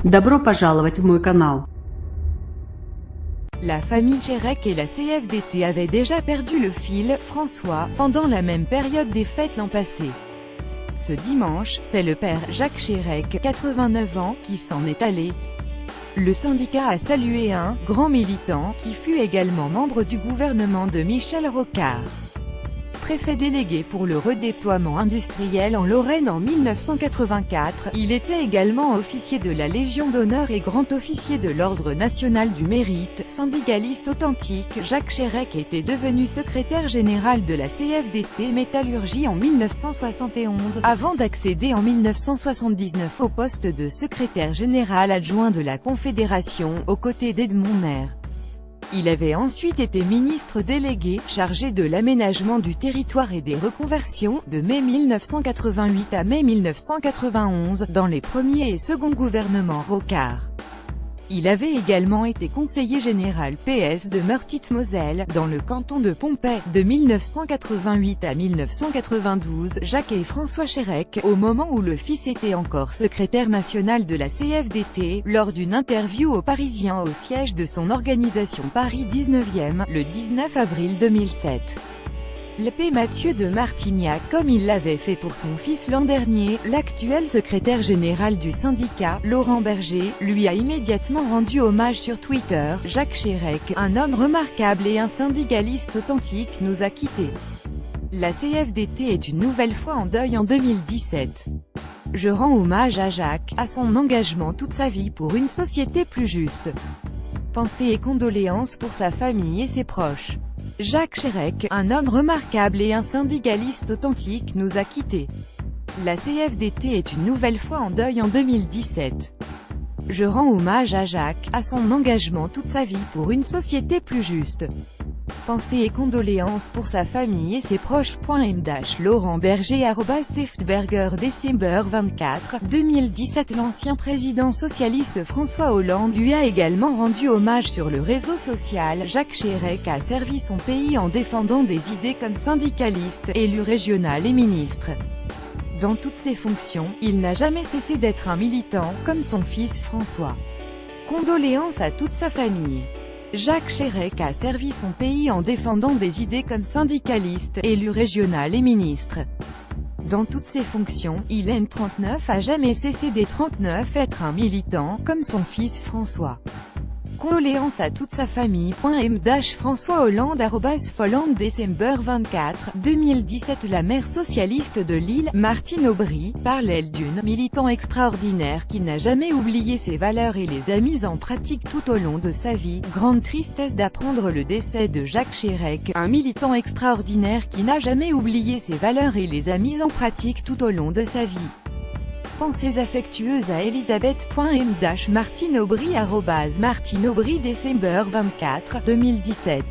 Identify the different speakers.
Speaker 1: Добро пожаловать в мой канал.
Speaker 2: La famille Chérèque et la CFDT avaient déjà perdu le fil, François, pendant la même période des fêtes l'an passé. Ce dimanche, c'est le père Jacques Chérèque, 89 ans, qui s'en est allé. Le syndicat a salué un « grand militant » qui fut également membre du gouvernement de Michel Rocard. Préfet délégué pour le redéploiement industriel en Lorraine en 1984, il était également officier de la Légion d'honneur et grand officier de l'Ordre national du mérite. Syndicaliste authentique, Jacques Chérèque était devenu secrétaire général de la CFDT Métallurgie en 1971, avant d'accéder en 1979 au poste de secrétaire général adjoint de la Confédération, aux côtés d'Edmond Maire. Il avait ensuite été ministre délégué, chargé de l'aménagement du territoire et des reconversions, de mai 1988 à mai 1991, dans les premiers et seconds gouvernements Rocard. Il avait également été conseiller général PS de Meurthe-Moselle, dans le canton de Pompey, de 1988 à 1992. Jacques et François Chérèque, au moment où le fils était encore secrétaire national de la CFDT, lors d'une interview aux Parisiens au siège de son organisation Paris 19e, le 19 avril 2007. L'épée Mathieu de Martignac, comme il l'avait fait pour son fils l'an dernier, l'actuel secrétaire général du syndicat, Laurent Berger, lui a immédiatement rendu hommage sur Twitter. Jacques Chérèque, un homme remarquable et un syndicaliste authentique, nous a quittés. La CFDT est une nouvelle fois en deuil en 2017. Je rends hommage à Jacques, à son engagement toute sa vie pour une société plus juste. Pensées et condoléances pour sa famille et ses proches. Jacques Chérèque, un homme remarquable et un syndicaliste authentique, nous a quittés. La CFDT est une nouvelle fois en deuil en 2017. Je rends hommage à Jacques, à son engagement toute sa vie pour une société plus juste. Pensées et condoléances pour sa famille et ses proches. Laurent Berger @Swiftberger Décembre 24, 2017. L'ancien président socialiste François Hollande lui a également rendu hommage sur le réseau social. Jacques Chérèque a servi son pays en défendant des idées comme syndicaliste, élu régional et ministre. Dans toutes ses fonctions, il n'a jamais cessé d'être un militant, comme son fils François. Condoléances à toute sa famille. Jacques Chérèque a servi son pays en défendant des idées comme syndicaliste, élu régional et ministre. Dans toutes ses fonctions, il N39 a jamais cessé d'être 39, être un militant, comme son fils François. Condoléances à toute sa famille. François Hollande @Folland Décembre 24, 2017. La maire socialiste de Lille, Martine Aubry, parle elle d'une militant extraordinaire qui n'a jamais oublié ses valeurs et les a mises en pratique tout au long de sa vie. Grande tristesse d'apprendre le décès de Jacques Chérèque, un militant extraordinaire qui n'a jamais oublié ses valeurs et les a mises en pratique tout au long de sa vie. Pensées affectueuses à Elisabeth. Martine Aubry @Martine Aubry Décembre 24, 2017.